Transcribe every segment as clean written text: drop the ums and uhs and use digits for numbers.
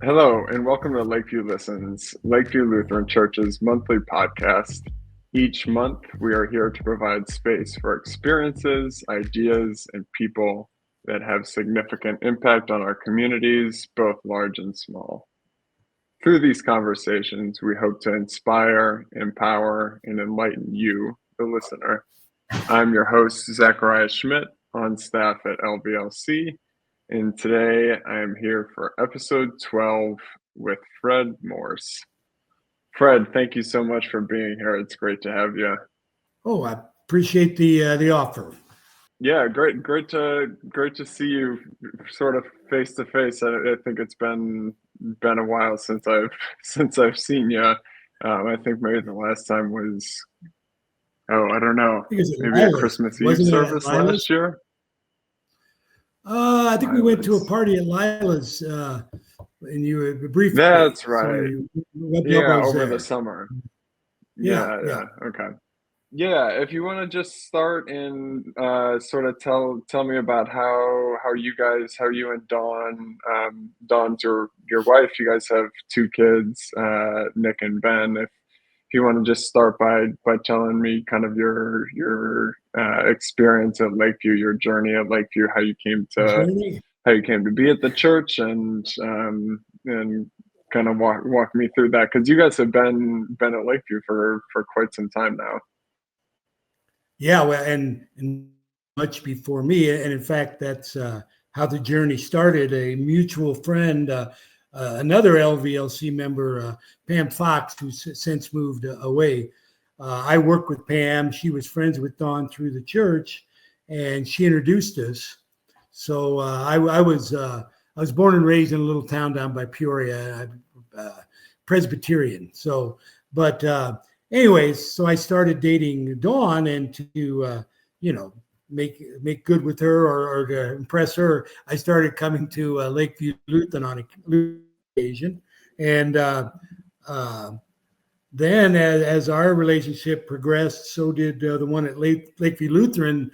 Hello, and welcome to Lakeview Listens, Lakeview Lutheran Church's monthly podcast. Each month, we are here to provide space for experiences, ideas, and people that have significant impact on our communities, both large and small. Through these conversations, we hope to inspire, empower, and enlighten you, the listener. I'm your host, Zachariah Schmidt, on staff at LVLC. And today I am here for episode 12 with Fred Morse. Fred, thank you so much for being here. It's great to have you. Oh, I appreciate the offer. Yeah, great to see you sort of face to face. I think it's been a while since I've seen you. I think maybe the last time was I don't know, I think it was maybe a Lila's. Christmas Eve Wasn't it at service Lila's? last year. I think we went to a Lila's. party at Lila's, and you were briefly. That's right. Yeah, over there. the summer. Yeah. Okay. Yeah, if you want to just start and sort of tell me about how you and Dawn's your wife. You guys have two kids, Nick and Ben. If you want to just start by telling me kind of your experience at Lakeview, your journey at Lakeview, how you came to be at the church, and kind of walk me through that, because you guys have been at Lakeview for quite some time now. Yeah, well, and much before me, and in fact, that's how the journey started. A mutual friend, another LVLC member, Pam Fox, who's since moved away. I worked with Pam. She was friends with Dawn through the church, and she introduced us. So I was born and raised in a little town down by Peoria, Presbyterian. So, but anyways, so I started dating Dawn, and to make good with her or to impress her, I started coming to Lakeview Lutheran on occasion, and then as our relationship progressed, so did the one at Lakeview Lutheran.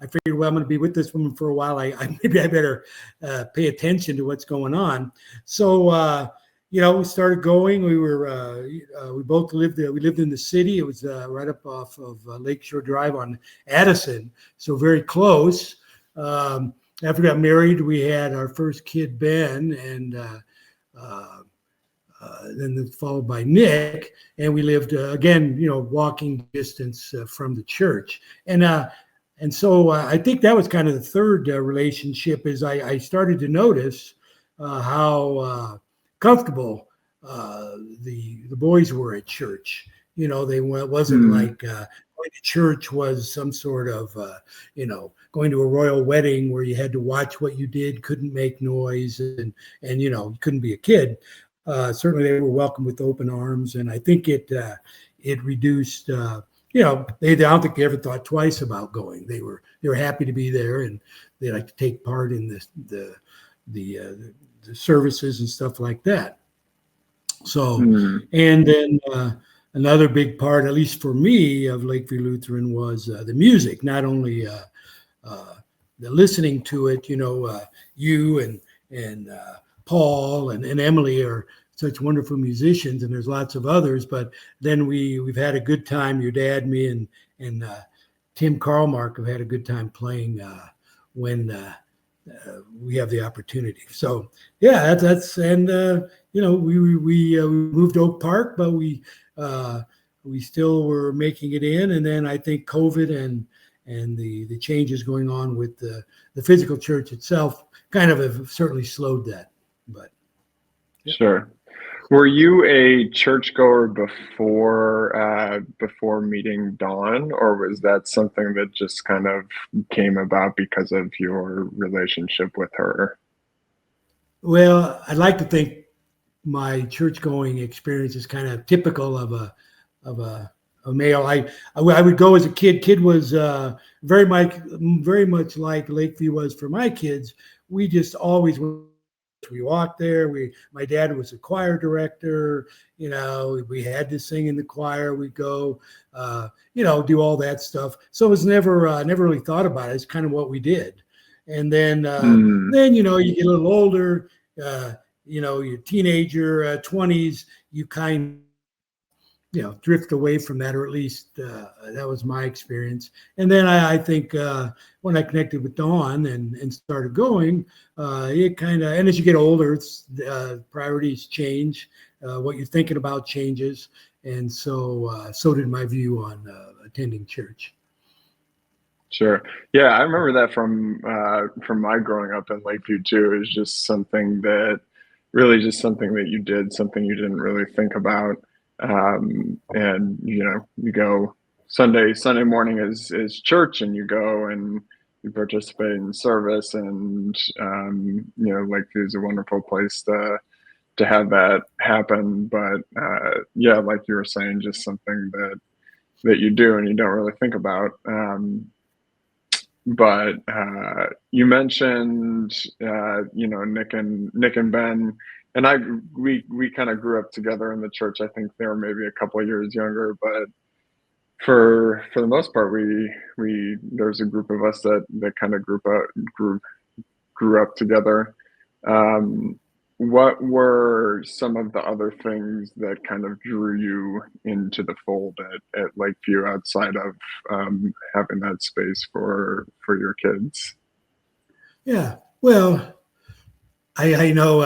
I figured, well, I'm going to be with this woman for a while. Maybe I better pay attention to what's going on. So we started going. We both lived there. We lived in the city. It was right up off of Lakeshore Drive on Addison, so very close. After we got married, we had our first kid, Ben, and then followed by Nick, and we lived again, walking distance from the church. And so I think that was kind of the third relationship, is I started to notice how comfortable the boys were at church. It wasn't like going to church was some sort of, going to a royal wedding where you had to watch what you did, couldn't make noise, and you couldn't be a kid. Certainly they were welcome with open arms, and I think it reduced. I don't think they ever thought twice about going. They were happy to be there, and they like to take part in the services and stuff like that. So, and then another big part, at least for me, of Lakeview Lutheran was the music. Not only the listening to it, you and Paul and Emily are such wonderful musicians, and there's lots of others, but then we've had a good time. Your dad, me, and Tim Karlmark have had a good time playing when we have the opportunity. So yeah, that's and we moved to Oak Park, but we still were making it in, and then I think COVID and the changes going on with the physical church itself kind of have certainly slowed that. But yeah. Sure. Were you a churchgoer before meeting Dawn, or was that something that just kind of came about because of your relationship with her? Well, I'd like to think my church-going experience is kind of typical of a male. I would go as a kid. Kid was very much like Lakeview was for my kids. We just always went. We walked there. My dad was a choir director. We had to sing in the choir. We'd go, do all that stuff. So it was never really thought about it. It's kind of what we did. And then you get a little older. your teenager 20s, you kind drift away from that, or at least that was my experience. And then I think when I connected with Dawn and started going, it kind of, and as you get older, it's, priorities change, what you're thinking about changes, and so did my view on attending church. Sure. Yeah, I remember that from my growing up in Lakeview too. It was just something that really just something that you did, something you didn't really think about. And you go Sunday morning is church, and you go and you participate in service, and Lakeview is a wonderful place to have that happen. But yeah, like you were saying, just something that you do and you don't really think about. But you mentioned Nick and Ben, and we kind of grew up together in the church. I think they were maybe a couple of years younger, but for the most part, we there's a group of us that kind of grew up together. Um, what were some of the other things that kind of drew you into the fold at Lakeview outside of having that space for your kids? Yeah, well, I know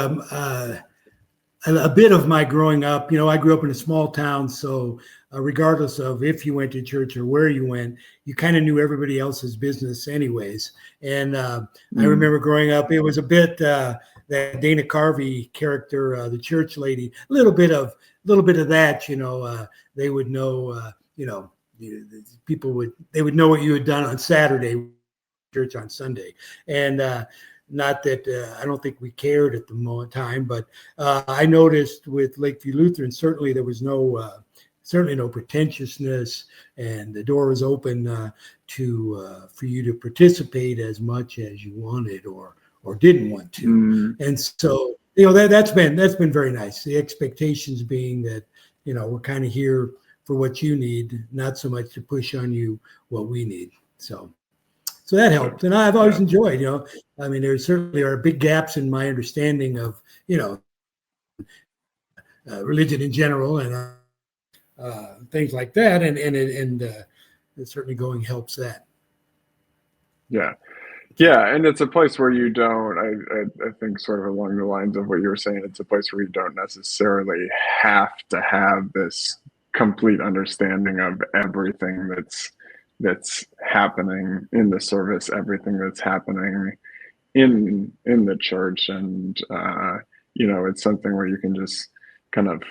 a bit of my growing up. I grew up in a small town, so regardless of if you went to church or where you went, you kind of knew everybody else's business anyways. And I remember growing up, it was a bit that Dana Carvey character, the church lady, a little bit of that. They would know, they would know what you had done on Saturday, church on Sunday, and not that I don't think we cared at the time, but I noticed with Lakeview Lutheran, certainly there was certainly no pretentiousness, and the door was open for you to participate as much as you wanted or didn't want to. And so that's been very nice. The expectations being that we're kind of here for what you need, not so much to push on you what we need. So that helped, and I've always enjoyed. I mean, there certainly are big gaps in my understanding of religion in general and things like that, and certainly going helps that. Yeah, and it's a place where you don't. I think sort of along the lines of what you were saying. It's a place where you don't necessarily have to have this complete understanding of everything that's happening in the service, everything that's happening in the church, and it's something where you can just kind of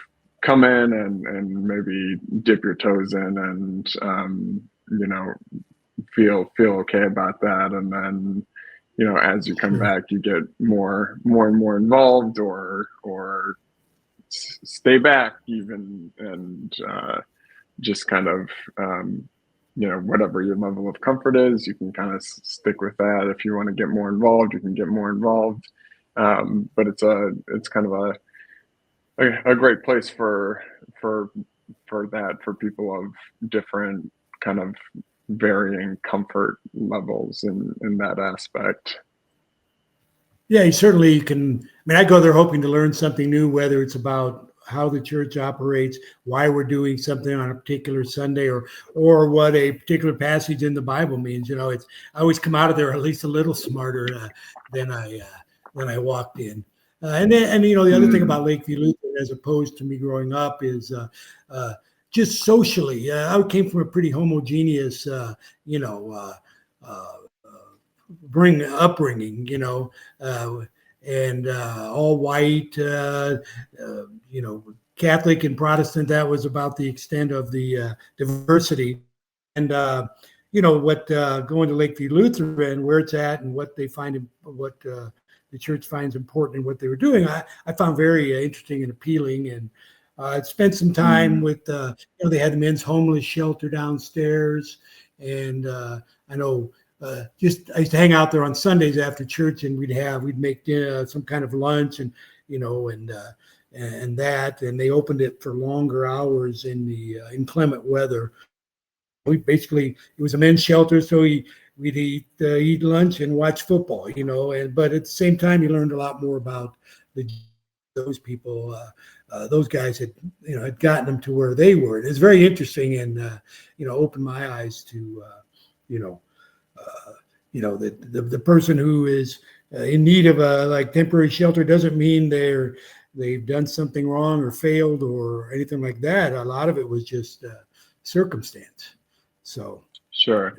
come in and maybe dip your toes in and feel okay about that, and then as you come back, you get more and more involved, or stay back even, and just kind of whatever your level of comfort is, you can kind of stick with that. If you want to get more involved, you can get more involved. But it's kind of a great place for people of different kind of varying comfort levels in that aspect. Yeah, you certainly can. I mean, I go there hoping to learn something new, whether it's about how the church operates, why we're doing something on a particular Sunday, or what a particular passage in the Bible means. I always come out of there at least a little smarter than I walked in. And the other thing about Lakeview Lutheran, as opposed to me growing up, is just socially. I came from a pretty homogeneous, upbringing, and all white, Catholic and Protestant. That was about the extent of the diversity. And what going to Lakeview Lutheran, where it's at, and what they find, what the church finds important, and what they were doing, I found very interesting and appealing. And I spent some time with, they had the men's homeless shelter downstairs, and I know. I used to hang out there on Sundays after church, and we'd make some kind of lunch, and and they opened it for longer hours in the inclement weather. It was a men's shelter, so we'd eat lunch and watch football, but at the same time, you learned a lot more about the those people, those guys had gotten them to where they were. It's very interesting and opened my eyes to the person who is in need of a like temporary shelter doesn't mean they've done something wrong or failed or anything like that. A lot of it was just circumstance. So sure.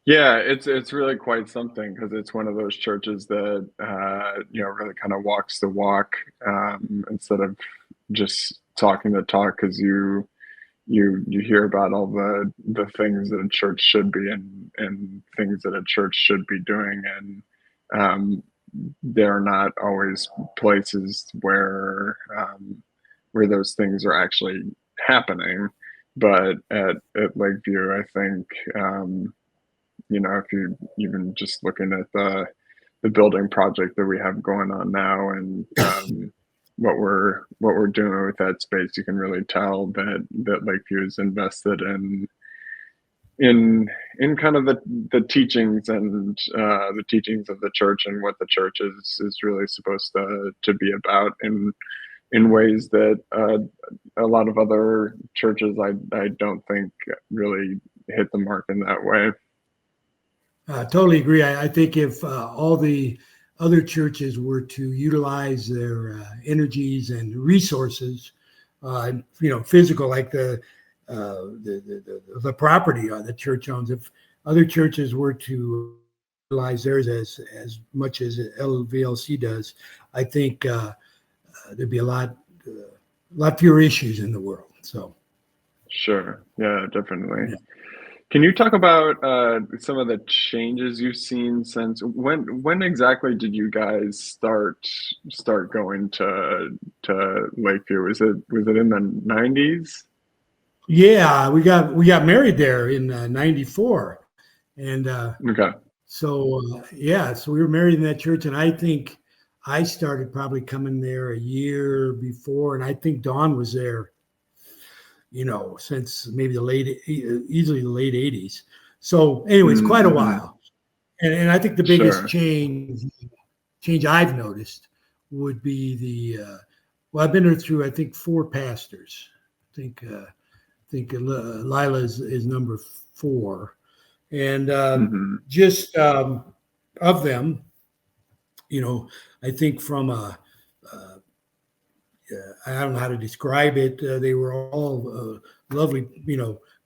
Yeah, it's really quite something because it's one of those churches that really kind of walks the walk, instead of just talking the talk. Because you hear about all the things that a church should be and things that a church should be doing, and they're not always places where those things are actually happening. But at Lakeview, I think, if you even just looking at the building project that we have going on now, and what we're doing with that space, you can really tell that Lakeview is invested in kind of the teachings and the teachings of the church, and what the church is really supposed to be about in ways that a lot of other churches I don't think really hit the mark in that way. Totally agree. I think if all the other churches were to utilize their energies and resources, physical, like the property the church owns, if other churches were to utilize theirs as much as LVLC does, I think there'd be a lot fewer issues in the world. So, Sure, yeah, definitely. yeah. Can you talk about some of the changes you've seen since when exactly did you guys start going to Lakeview? Was it in the 90s? Yeah, we got married there in '94, and Okay. so we were married in that church, and I think I started probably coming there a year before, and I think Dawn was there, since maybe easily the late '80s. So, anyways, quite a Mm-hmm. while, and I think the biggest Sure. change I've noticed would be well, I've been there through I think four pastors. I think Lila is number four, and Mm-hmm. just of them, I think from I don't know how to describe it. They were all lovely,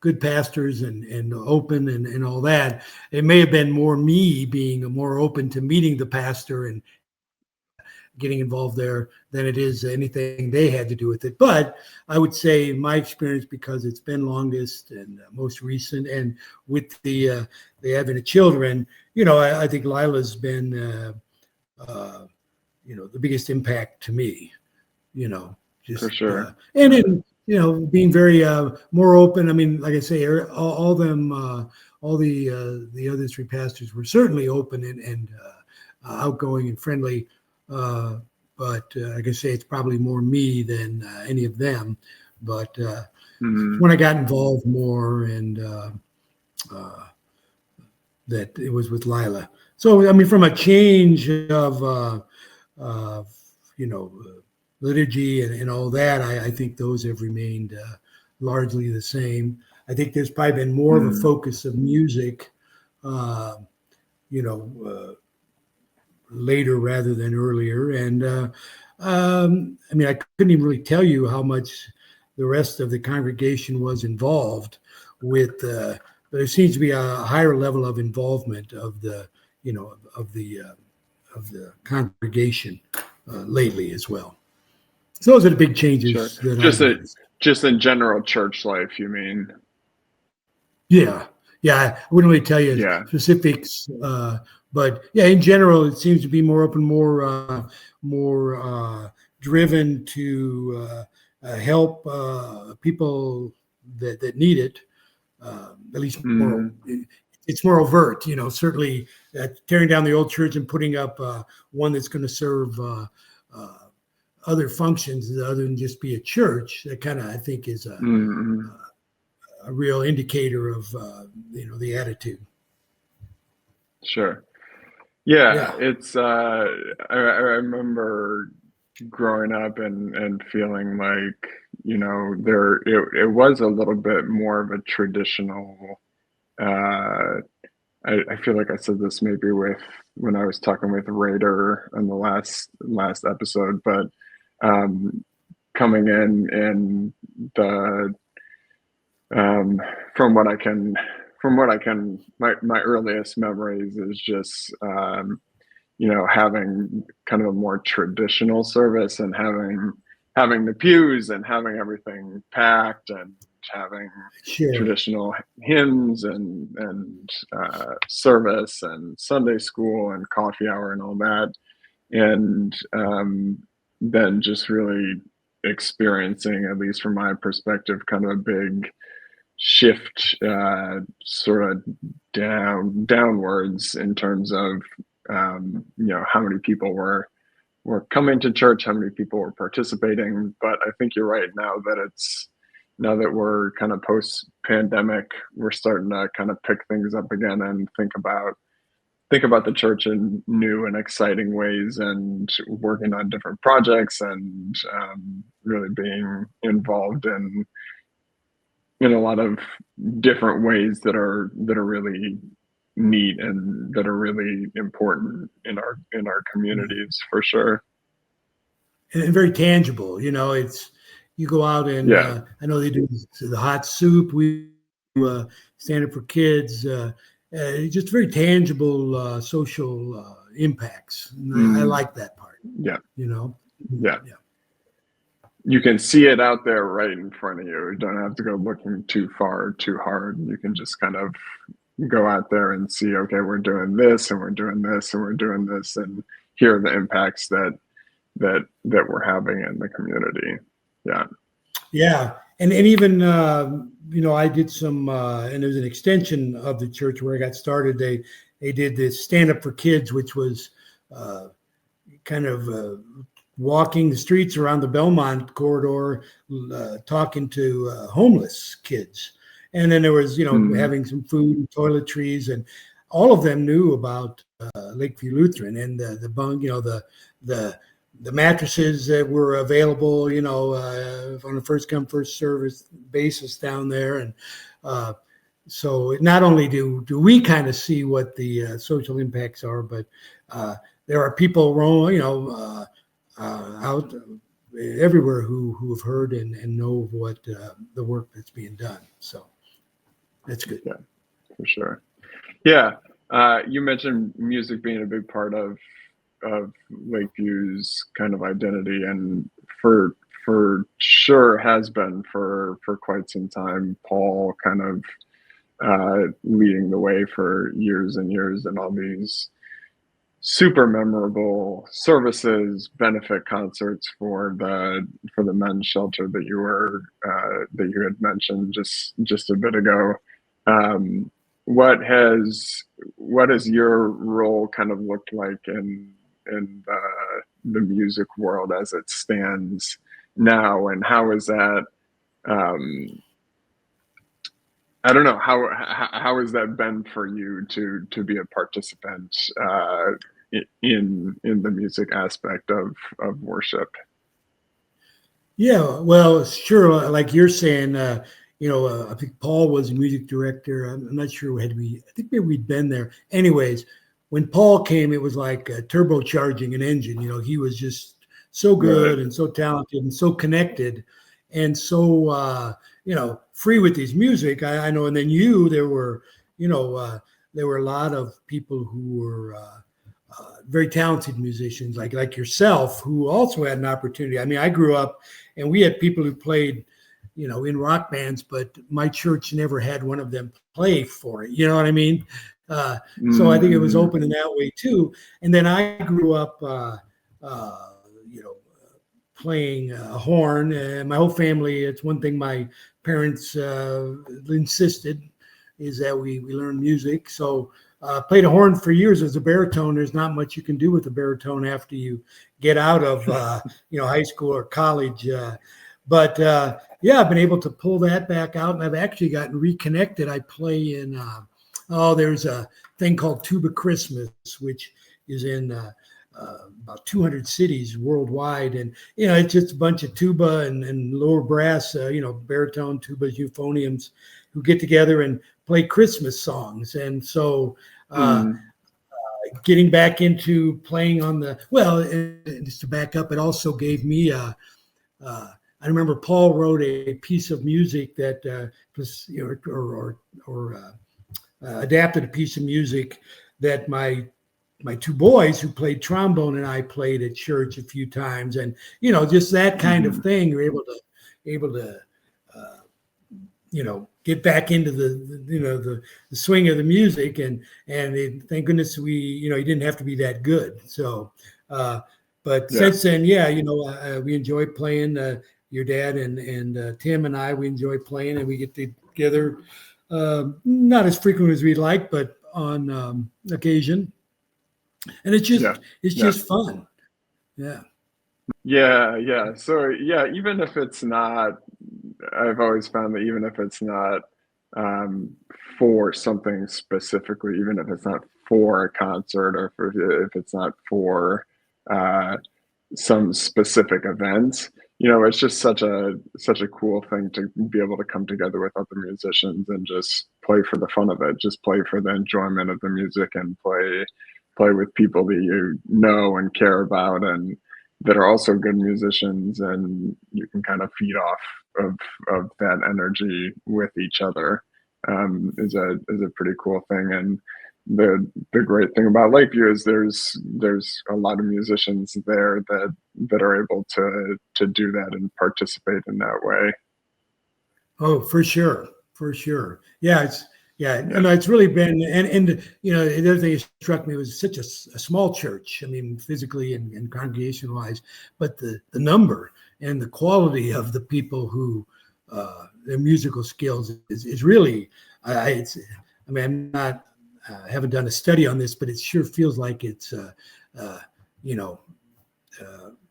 good pastors and open and all that. It may have been more me being more open to meeting the pastor and getting involved there than it is anything they had to do with it. But I would say my experience, because it's been longest and most recent, and with the advent of children, I think Lila's been the biggest impact to me. For Just sure. and then being very more open. I mean, like I say, all them, all the other three pastors were certainly open and outgoing and friendly. But like I say, it's probably more me than any of them. But Mm-hmm. when I got involved more, and that it was with Lila. So I mean, from a change of liturgy and all that, I think those have remained largely the same. I think there's probably been more of a Mm-hmm. focus of music, you know, later rather than earlier. And I mean, I couldn't even really tell you how much the rest of the congregation was involved with, but there seems to be a higher level of involvement of the, of the congregation lately as well. So those are the big Sure. changes that I've Just a noticed. just in general church life, you mean? Yeah, yeah. I wouldn't really tell you Yeah. specifics, but yeah, in general, it seems to be more open, more driven to help people that need it. At least more. Mm-hmm. It's more overt, certainly tearing down the old church and putting up one that's going to serve other functions other than just be a church. That kind of, I think, is Mm-hmm. a real indicator of the attitude. Sure. Yeah, Yeah. it's I remember growing up and feeling like, it was a little bit more of a traditional, uh, I feel like I said this maybe with when I was talking with Raider in the last episode, but um, coming in the um, from what I can my earliest memories is just having kind of a more traditional service and having the pews and having everything packed and having Sure. traditional hymns and service and Sunday school and coffee hour and all that, and then just really experiencing, at least from my perspective, kind of a big shift, sort of downwards in terms of how many people were coming to church, how many people were participating. But I think you're right, now that we're kind of post pandemic, we're starting to kind of pick things up again and think about the church in new and exciting ways, and working on different projects, and really being involved in a lot of different ways that are really neat and that are really important in our communities, for sure. And very tangible. It's you go out and Yeah. I know they do the hot soup. We stand up for kids. Just very tangible social impacts. And I Mm, like that part. yeah. You know. Yeah. Yeah. You can see it out there right in front of you. You don't have to go looking too far or too hard. You can just kind of go out there and see, okay, we're doing this and we're doing this and we're doing this, and here are the impacts that we're having in the community. Yeah. Yeah, and even I did some, and there was an extension of the church where I got started. They did this stand up for kids, which was uh, kind of walking the streets around the Belmont corridor, talking to homeless kids, and then there was Mm, having some food and toiletries, and all of them knew about Lakeview Lutheran and the bunk, the the mattresses that were available, on a first come first service basis down there, and so not only do we kind of see what the social impacts are, but there are people, out everywhere who have heard and know of what the work that's being done. So that's good. yeah, for sure. Yeah. You mentioned music being a big part of Lakeview's kind of identity, and for for sure has been for quite some time. Paul kind of leading the way for years and years, and all these super memorable services, benefit concerts for the men's shelter that you had mentioned just a bit ago. Um, what has your role kind of looked like in the music world as it stands now, and how is that? Um, I don't know how has that been for you to be a participant in the music aspect of worship. Yeah, well, sure. Like you're saying, I think Paul was a music director. I'm not sure had we. I think maybe we'd been there. Anyways, when Paul came, it was like turbocharging an engine. He was just so Right. good and so talented and so connected, and so free with his music. I know. And then there were a lot of people who were. Very talented musicians like yourself who also had an opportunity. I mean, I grew up and we had people who played, in rock bands, but my church never had one of them play for it. You know what I mean? So I think it was Mm, open in that way too. And then I grew up, uh, you know, playing a horn. My whole family, it's one thing my parents insisted is that we learn music. So played a horn for years as a baritone. There's not much you can do with a baritone after you get out of high school or college. But yeah, I've been able to pull that back out, and I've actually gotten reconnected. I play in there's a thing called Tuba Christmas, which is in about 200 cities worldwide, and it's just a bunch of tuba and lower brass, baritone, tubas, euphoniums, who get together and play Christmas songs. And so getting back into playing on and just to back up, it also gave me I remember Paul wrote a piece of music that was, adapted a piece of music that my two boys who played trombone and I played at church a few times, and just that kind of thing. You're able to get back into the swing of the music, and thank goodness he didn't have to be that good. So, but since then, we enjoy playing. Your dad and Tim and I, we enjoy playing, and we get together not as frequent as we'd like, but on occasion. And it's just fun. Yeah. Yeah. So even if it's not, I've always found that even if it's not for something specifically, even if it's not for a concert, or if it's not for some specific events, it's just such a cool thing to be able to come together with other musicians and just play for the fun of it, just play for the enjoyment of the music, and play with people that you know and care about, and that are also good musicians, and you can kind of feed off of that energy with each other. Is a pretty cool thing. And the great thing about Lakeview is there's a lot of musicians there that are able to do that and participate in that way. Oh, for sure. Yeah, it's really been, and the other thing that struck me was such a small church. I mean, physically and congregation wise, but the number and the quality of the people who their musical skills is really. I'm not. Haven't done a study on this, but it sure feels like it's.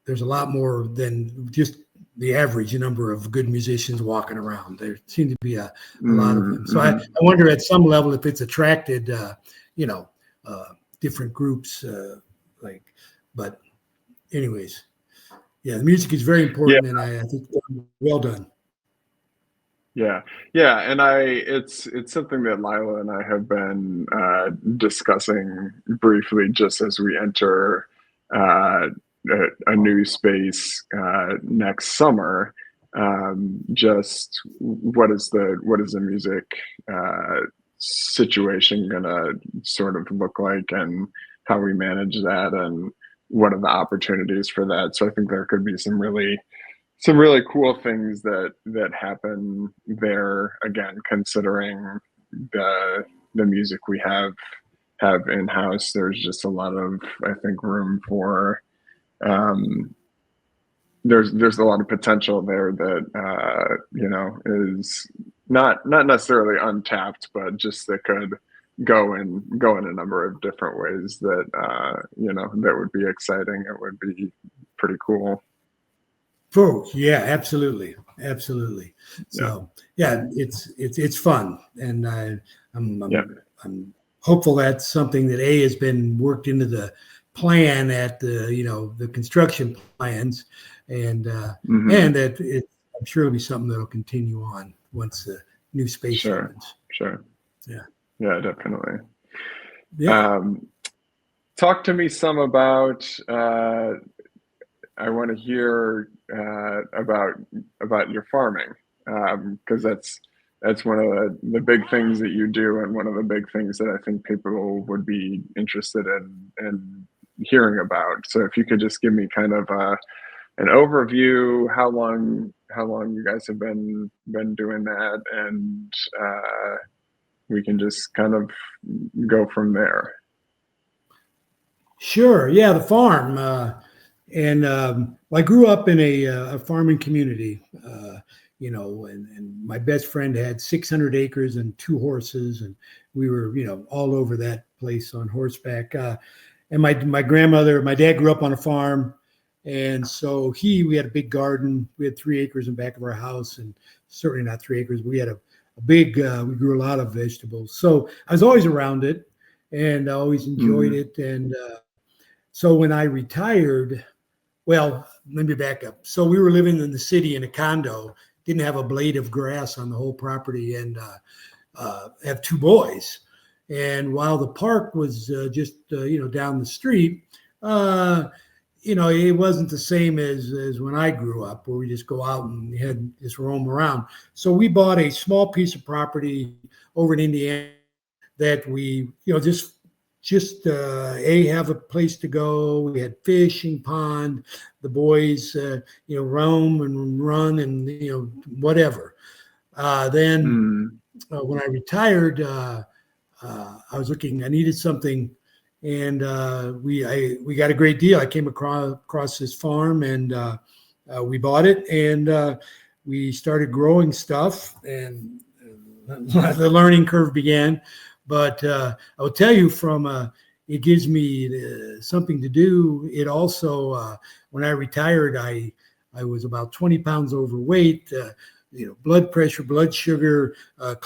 There's a lot more than just the average number of good musicians walking around. There seem to be a lot of them. So I wonder at some level if it's attracted, different groups. But anyways, the music is very important, and I think well done. Yeah, and it's something that Lila and I have been discussing briefly, just as we enter a new space next summer. Just what is the music situation gonna sort of look like, and how we manage that, and what are the opportunities for that. So I think there could be some really cool things that happen there, again, considering the music we have in-house. There's just a lot of, I think, room for there's a lot of potential there that is not necessarily untapped, but just that could go in a number of different ways that that would be exciting. It would be pretty cool. Oh, yeah, absolutely. So it's fun, and I'm hopeful that's something that has been worked into the plan at the construction plans, and that I'm sure it'll be something that'll continue on once the new space opens. Sure. Yeah, definitely. Yeah. Talk to me some about. I want to hear about your farming, because that's one of the big things that you do, and one of the big things that I think people would be interested in hearing about. So if you could just give me kind of an overview, how long you guys have been doing that, and we can just kind of go from there. Sure. Yeah, the farm. I grew up in a farming community, and my best friend had 600 acres and 2 horses, and we were, all over that place on horseback. And my dad grew up on a farm, and so we had a big garden. We had 3 acres in back of our house, and certainly not 3 acres. We had a big. We grew a lot of vegetables, so I was always around it, and I always enjoyed it, and So when I retired, well, let me back up. So we were living in the city in a condo, didn't have a blade of grass on the whole property, and have two boys. And while the park was just down the street, uh, it wasn't the same as when I grew up, where we just go out and had just roam around. So we bought a small piece of property over in Indiana that we, just have a place to go. We had fishing pond. The boys, roam and run and whatever. Then Mm. when I retired, I was looking. I needed something, and we got a great deal. I came across this farm, and we bought it, and we started growing stuff, and the learning curve began. But I will tell you, it gives me something to do. It also, when I retired, I was about 20 pounds overweight. Blood pressure, blood sugar,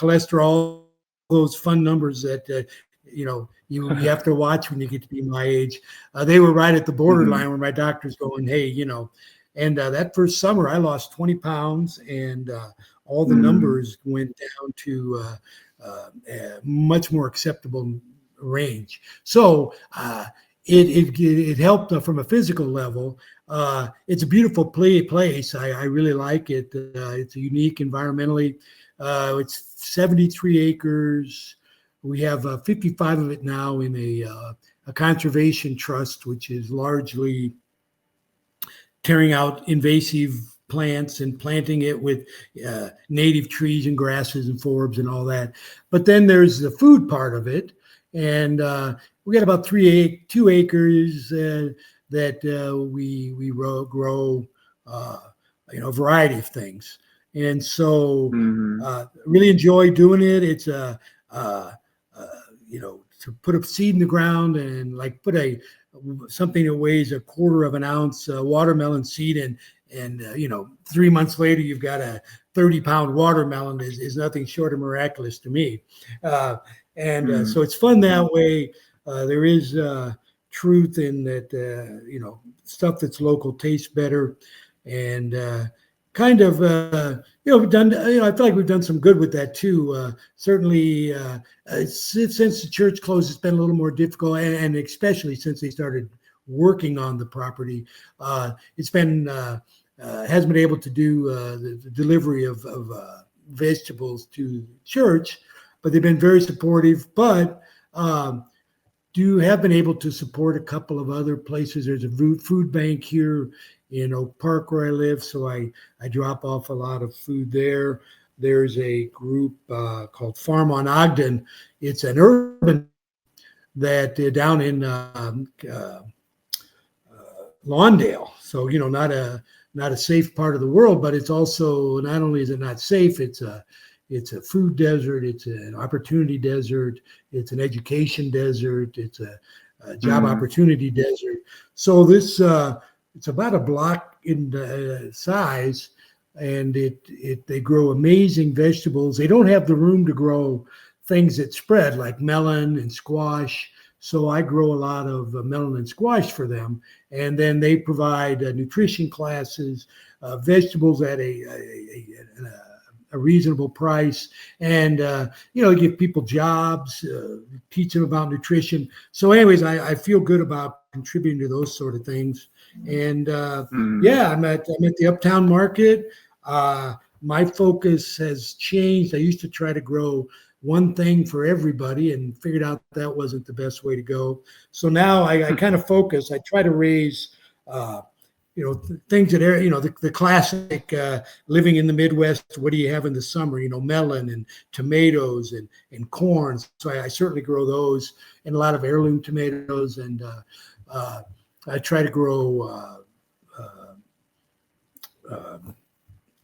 cholesterol, all those fun numbers that you have to watch when you get to be my age. They were right at the borderline Mhm. where my doctor's going, hey, and that first summer I lost 20 pounds, and all the Mm. numbers went down to a much more acceptable range. So it helped from a physical level. It's a beautiful place. I really like it. It's unique environmentally. It's 73 acres. We have 55 of it now in a conservation trust, which is largely tearing out invasive plants and planting it with native trees and grasses and forbs and all that. But then there's the food part of it, and we got about 2 acres that we grow a variety of things, and so Mhm. really enjoy doing it. It's uh, to put a seed in the ground and like put something that weighs a quarter of an ounce watermelon seed in, and 3 months later you've got a 30-pound watermelon is nothing short of miraculous to me. uh, and so Mm. it's fun that way. There is truth in that. Stuff that's local tastes better, and kind of we've done. I feel like we've done some good with that too. Certainly, since the church closed, it's been a little more difficult, and especially since they started working on the property, it's been hasn't been able to do the delivery of vegetables to church, but they've been very supportive. But do have been able to support a couple of other places. There's a food bank here in Oak Park where I live, so I drop off a lot of food there. There's a group called Farm on Ogden. It's an urban that down in Lawndale. So not a safe part of the world, but it's also not only is it not safe, it's a food desert, it's an opportunity desert, it's an education desert, it's a job Mm. opportunity desert. So this it's about a block in size, and they grow amazing vegetables. They don't have the room to grow things that spread like melon and squash. So I grow a lot of melon and squash for them, and then they provide nutrition classes, vegetables at a reasonable price, and give people jobs, teach them about nutrition. So, anyways, I feel good about contributing to those sort of things. And Mm. yeah, I'm at the Uptown Market. My focus has changed. I used to try to grow one thing for everybody and figured out that wasn't the best way to go. So now I kind of focus. I try to raise, things that are, the classic living in the Midwest. What do you have in the summer? Melon and tomatoes and corn. So I certainly grow those, and a lot of heirloom tomatoes. And I try to grow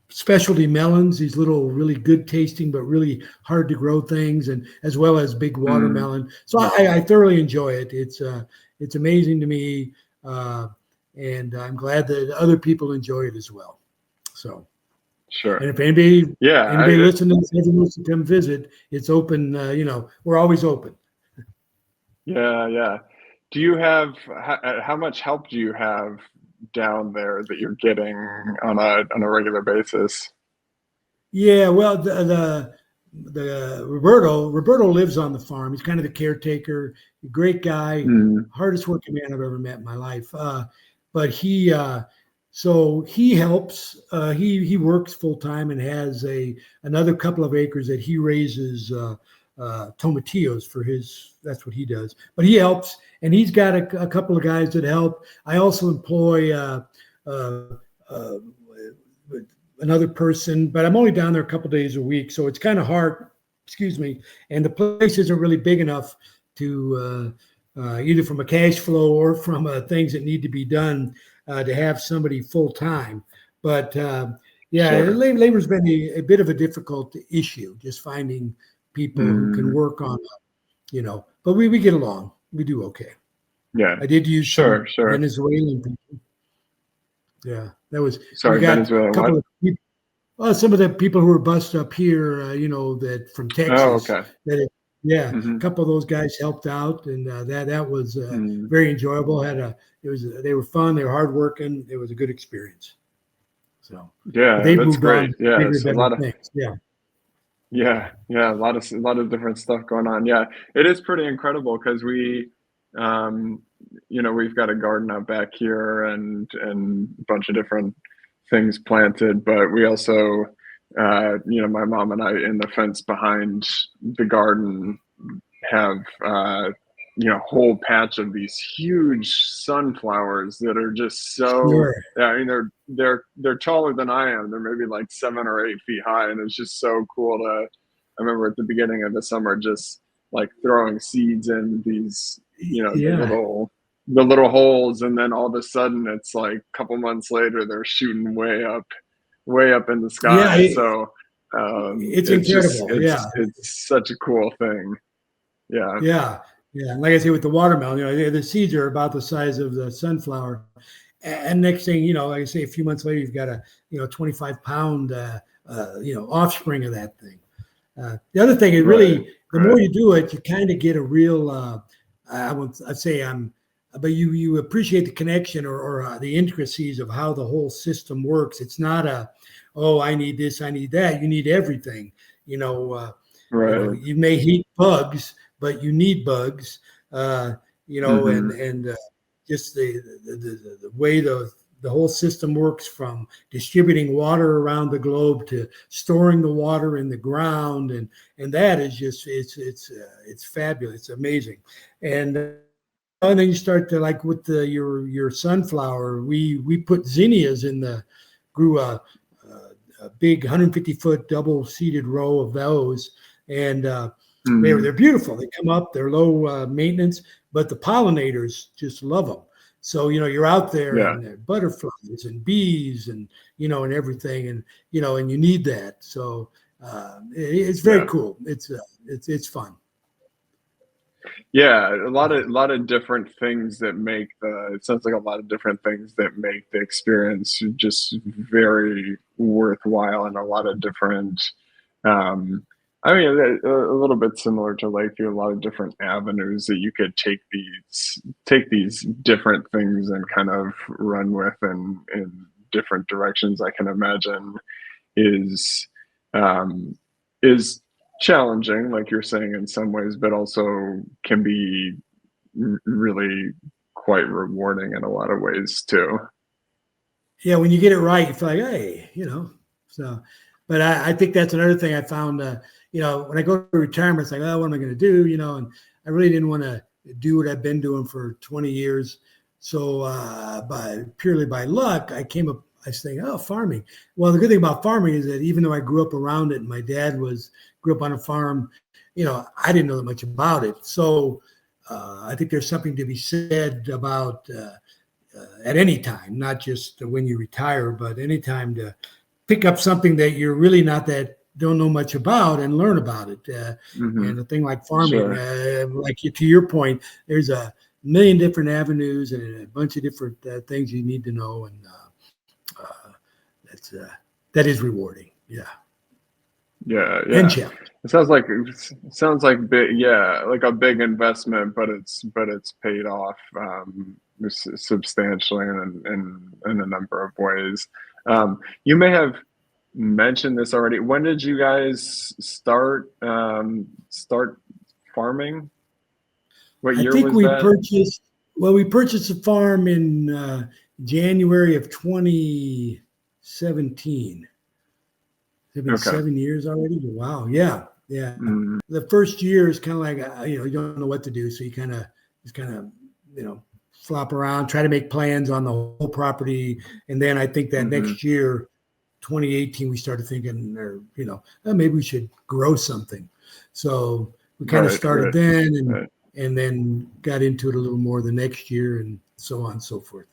specialty melons, these little really good tasting but really hard to grow things, and as well as big Mm. watermelon. So I thoroughly enjoy it. It's amazing to me, uh, and I'm glad that other people enjoy it as well. So, and Sure. if anybody Yeah. anybody listening ever wants to come visit, it's open. We're always open. Yeah. Yeah. Do you have how much help do you have down there that you're getting on a regular basis? Yeah, well, the Roberto lives on the farm. He's kind of the caretaker, a great guy, Mm, hardest working man I've ever met in my life. But so he helps. He works full time and has another couple of acres that he raises tomatillos for his. That's what he does. But he helps, and he's got a couple of guys that help. I also employ. Uh, uh, another person, but I'm only down there a couple days a week, so it's kind of hard. Excuse me, and the place isn't really big enough to either from a cash flow or from things that need to be done to have somebody full time. But yeah, sure. labor's been a bit of a difficult issue, just finding people who can Mm, work on, But we get along. We do okay. yeah. I did use some Sure, sure. Venezuelan people. Yeah, that was. We Sorry, got a Venezuela, what? couple of people. Well, some of the people who were bused up here, that from Oh, Texas, okay. yeah, a Hmm. couple of those guys helped out, and that was Mm. very enjoyable. They were fun, they were hardworking, it was a good experience. So, but Yeah, they've that's moved on great. to Yeah, bigger, so a better lot of things. Yeah, yeah, a lot of different stuff going on. Yeah, it is pretty incredible because um, we've got a garden out back here and a bunch of different things planted, but we also, my mom and I in the fence behind the garden have whole patch of these huge sunflowers that are just so, sure. yeah, I mean they're taller than I am. They're maybe like 7 or 8 feet high, and it's just so cool to. I remember at the beginning of the summer just like throwing seeds in these, Yeah, the little holes, and then all of a sudden it's like a couple months later they're shooting way up in the yeah, sky. So it's it's just incredible. Yeah, it's such a cool thing. Yeah. yeah, yeah. And like I say, with the watermelon, the seeds are about the size of the sunflower. And next thing, like I say, a few months later, you've got a 25-pound offspring of that thing. The other thing is Right, really the right. more you do it, you kind of get a real. I'd say but you appreciate the connection or the intricacies of how the whole system works. It's not oh, I need this, I need that. You need everything. You know, uh, Right. you may hate bugs, but you need bugs. Uh, and Mhm. just the way the whole system works, from distributing water around the globe to storing the water in the ground, and that is just it's fabulous, it's amazing. And then you start to, like, with your sunflower, we put zinnias in grew a big 150-foot double seeded row of those, and they're Mhm. beautiful. They come up, they're low maintenance, but the pollinators just love them. So you're out there, Yeah, and there are butterflies and bees, and everything, and you need that. So it's very yeah. cool. It's fun. Yeah, Yeah. a lot of different things that make the it sounds like a lot of different things that make the experience just very worthwhile, and a lot of different, um I mean, a little bit similar to Lakeview, a lot of different avenues that you could take these different things and kind of run with in different directions. I can imagine is um, is challenging, like you're saying, in some ways, but also can be really quite rewarding in a lot of ways too. Yeah, when you get it right, you feel like, hey, So, but I think that's another thing I found. When I go to retirement, it's like, oh, what am I going to do? And I really didn't want to do what I've been doing for 20 years. So, by purely by luck, I came up. I was thinking, oh, farming. Well, the good thing about farming is that even though I grew up around it, and my dad grew up on a farm, I didn't know that much about it. So, I think there's something to be said about. At any time, not just when you retire, but any time to pick up something that you're really not that don't know much about and learn about it. And Hmm. a thing like farming, Sure. like to your point, there's a million different avenues and a bunch of different things you need to know, and that's that is rewarding. Yeah. Yeah, and yeah. challenge. It sounds like big, yeah, like a big investment, but it's paid off substantially in a number of ways. You may have mentioned this already. When did you guys start farming? What I year think was that? we purchased a farm in January of 2017. It's been Okay. 7 years already. Wow. Yeah. Yeah. Mm, The first year is kind of like, you don't know what to do. So you just kind of, flop around, try to make plans on the whole property. And then I think that hmm. next year, 2018, we started thinking, maybe we should grow something. So we kind of Right, started right, then right. and then got into it a little more the next year and so on and so forth.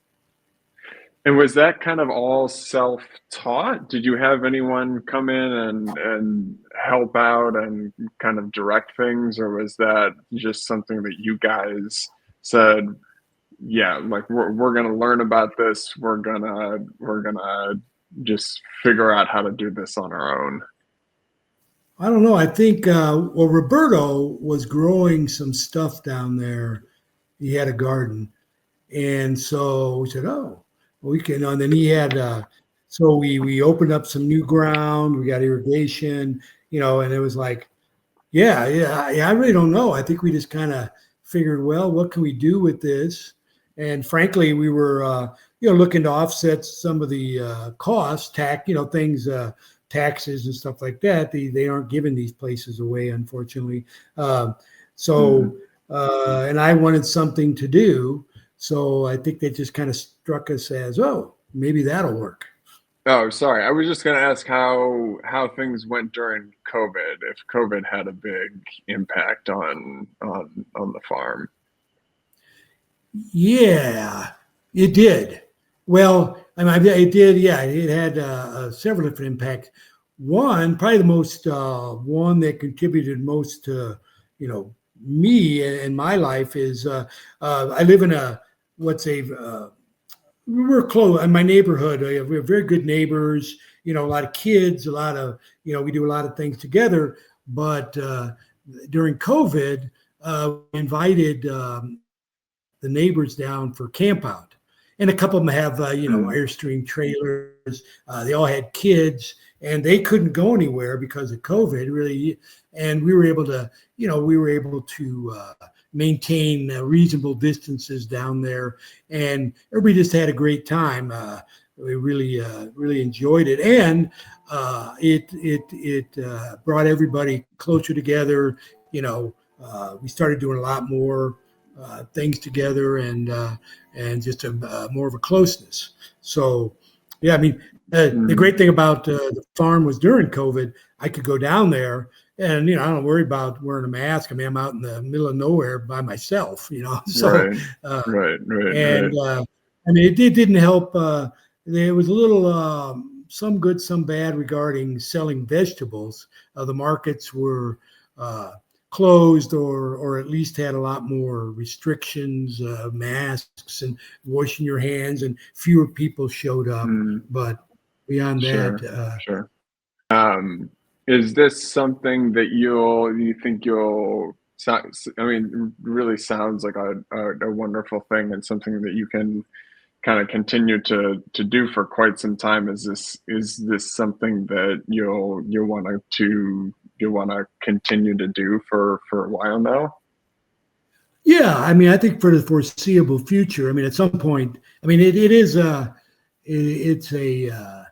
And was that kind of all self-taught? Did you have anyone come in and help out and kind of direct things, or was that just something that you guys said, yeah, like we're gonna learn about this, we're gonna just figure out how to do this on our own? I don't know. I think, Roberto was growing some stuff down there. He had a garden. And so we said, oh, we can. And then he had, so we opened up some new ground. We got irrigation, and it was like, yeah. I really don't know. I think we just kind of figured, well, what can we do with this? And frankly, we were, looking to offset some of the costs, things, taxes and stuff like that. They aren't giving these places away, unfortunately. Uh, Mm. so, and I wanted something to do. So I think that just kind of struck us as, oh, maybe that'll work. Oh, sorry. I was just gonna ask how things went during COVID, if COVID had a big impact on the farm. Yeah, it did. Well, I mean, it did. Yeah, it had several different impacts. Probably the most one that contributed most to me and my life is I live in a what's a we're close in my neighborhood. We have very good neighbors. A lot of kids, a lot of we do a lot of things together. But during COVID, we invited the neighbors down for camp out. And a couple of them have, Mm. Airstream trailers. They all had kids and they couldn't go anywhere because of COVID really. And we were able to maintain reasonable distances down there. And everybody just had a great time. We really enjoyed it. And it brought everybody closer together. We started doing a lot more things together and just more of a closeness. So, yeah, I mean, the Mm. great thing about the farm was during COVID, I could go down there and I don't worry about wearing a mask. I mean, I'm out in the middle of nowhere by myself. So Right, uh, right, right, and right. I mean, it didn't help. There was a little some good, some bad regarding selling vegetables. The markets were closed or at least had a lot more restrictions, masks and washing your hands, and fewer people showed up. Mm. But beyond that, Sure, sure. Um, is this something that you think you'll? I mean, really sounds like a wonderful thing and something that you can kind of continue to do for quite some time. Is this something that you'll want to continue to do for a while now? yeah, I mean, I think for the foreseeable future, I mean, at some point, I mean, it is it's a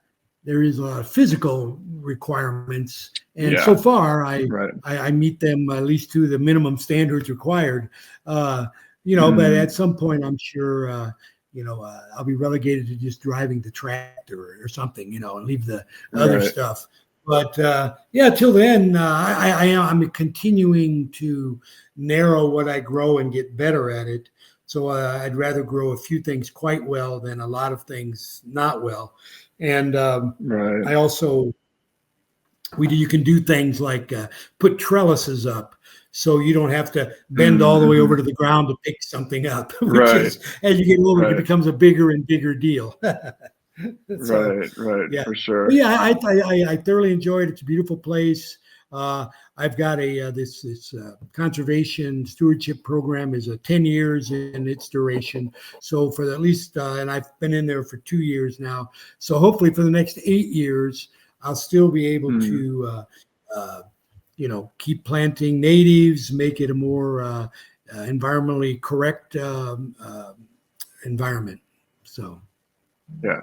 there is a lot of physical requirements, and so Yeah, far, I right. I, I meet them at least to the minimum standards required. Uh, but Mm, at some point, I'm sure I'll be relegated to just driving the tractor or something, and leave the other right. stuff. But yeah, till then, I'm continuing to narrow what I grow and get better at it. So I'd rather grow a few things quite well than a lot of things not well. And Right. I also you can do things like put trellises up, so you don't have to bend all the way over Mm-hmm. to the ground to pick something up, which Right. is as you get older, it Right. becomes a bigger and bigger deal. So, right, yeah. for But sure. yeah, I thoroughly enjoyed it. It's a beautiful place. I've got this conservation stewardship program is 10 years in its duration. So for at least, and I've been in there for 2 years now. So hopefully for the next 8 years, I'll still be able to, keep planting natives, make it a more environmentally correct environment. So. Yeah.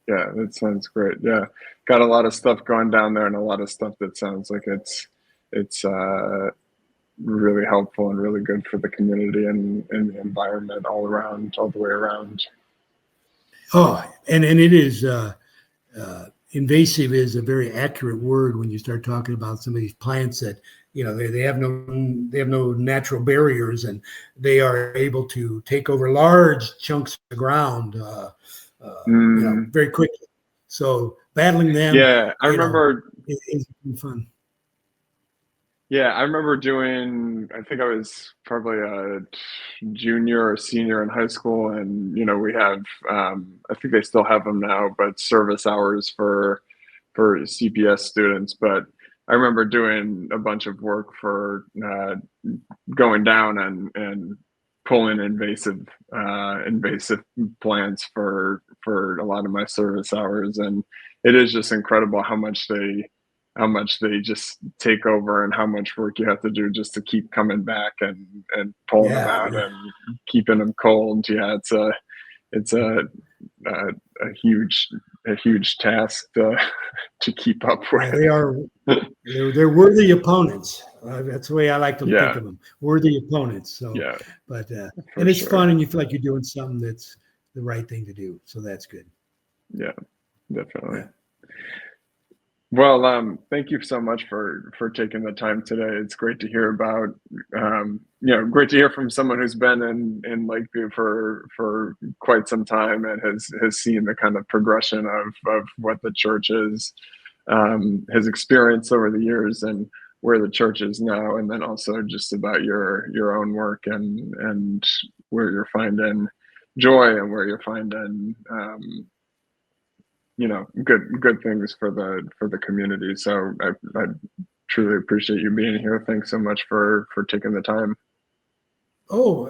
Yeah, that sounds great. Yeah, got a lot of stuff going down there, and a lot of stuff that sounds like it's really helpful and really good for the community and the environment all around, all the way around. Oh, and it is invasive is a very accurate word when you start talking about some of these plants that they have no natural barriers, and they are able to take over large chunks of the ground very quickly. So battling them, Yeah, I remember. is fun. Yeah, I remember doing. I think I was probably a junior or senior in high school, and we have. I think they still have them now, but service hours for CPS students. But I remember doing a bunch of work for going down and pulling invasive plants for a lot of my service hours, and it is just incredible how much they just take over and how much work you have to do just to keep coming back and pulling them Yeah, out and keeping them cold. Yeah, it's a huge task to keep up yeah, they with. are. They're worthy opponents. That's the way I like to think Yeah, of them. Worthy opponents. So, yeah, but for and it's fun, sure. and you feel like you're doing something that's the right thing to do. So that's good. Yeah, definitely. Yeah. Well, thank you so much for taking the time today. It's great to hear about, great to hear from someone who's been in Lakeview for quite some time and has seen the kind of progression of what the church has experienced over the years and where the church is now, and then also just about your own work and where you're finding joy and where you're finding good things for the community. So I truly appreciate you being here. Thanks so much for taking the time. Oh,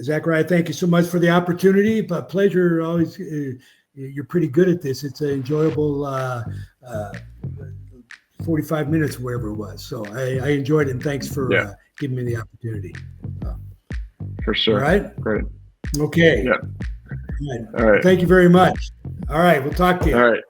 Zachariah, thank you so much for the opportunity. But pleasure always. You're pretty good at this. It's an enjoyable 45 minutes, wherever it was. So I enjoyed it, and thanks for Yeah, giving me the opportunity. for All sure. right. Great. Okay. Yeah. All right. All Well, right. thank you very much. All right. We'll talk to All you. right.